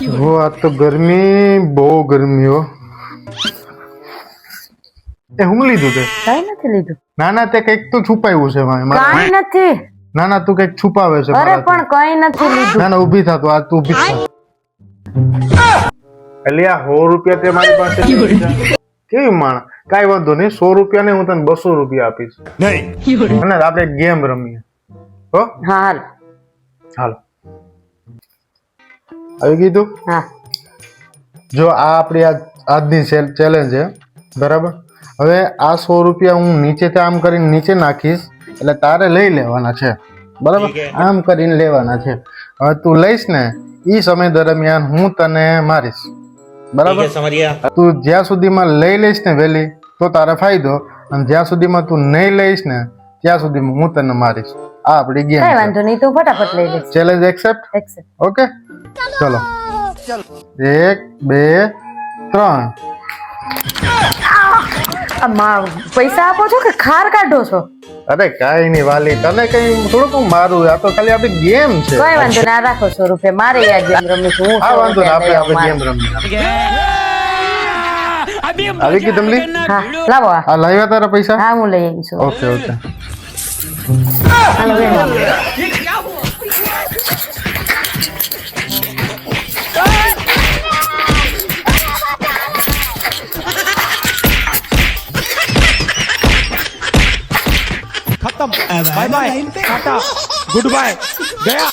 वो आज तो गर्मी बહુ गर्मी हो એ હું લીધું તે કઈ નથી લીધું. ના ના તે કઈક તો છુપાયું છે કઈ નથી. ના ના તું કઈક છુપાવે છે અરે પણ કઈ નથી લીધું. ના ના ઊભી થા તું આ તું ઊભી થા એટલે આ 100 રૂપિયા તે મારી પાસે કેવી માણ કાઈ વાંધો નહીં 100 રૂપિયા ને હું તને 200 રૂપિયા આપીશ નહીં અને આપણે ગેમ રમીએ હો હા હાલ હાલો આવી કીધું હા જો આ આપણી આજની ચેલેન્જ છે બરાબર હવે આ 100 રૂપિયા હું નીચેથી આમ કરીને નીચે નાખીશ એટલે તારે લઈ લેવાના છે બરાબર આમ કરીને લેવાના છે હવે તું લઈશ ને એ સમય દરમિયાન હું તને મારીશ બરાબર તું જ્યાં સુધીમાં લઈ લઈશ ને વહેલી તો તારે ફાયદો અને જ્યાં સુધીમાં તું નહીં લઈશ ને ત્યાં સુધીમાં હું તને મારીશ આ આપણી ગેમ કઈ વાંધો નહીં તું ફટાફટ લઈ લે. ચેલેન્જ એક્સેપ્ટ ઓકે ચલો 1 2 3 પૈસા આપો છો કે ખાર કાઢો છો? અરે કાઈ નહીં વાલી તને કઈ થોડુંક મારું આ તો ખાલી આપણી ગેમ છે કઈ વાંધો ના રાખો 100 રૂપિયા મારે યાર ગેમ રમી છું હું. હા વાંધો ના આપણે ગેમ રમીએ આવી ગઈ તમલી હા લાવો આ લાવ્યા તારા પૈસા હા હું લઈ આવી છું. ઓકે ઓકે હાલો બેન. खत्म bye bye tata goodbye गया।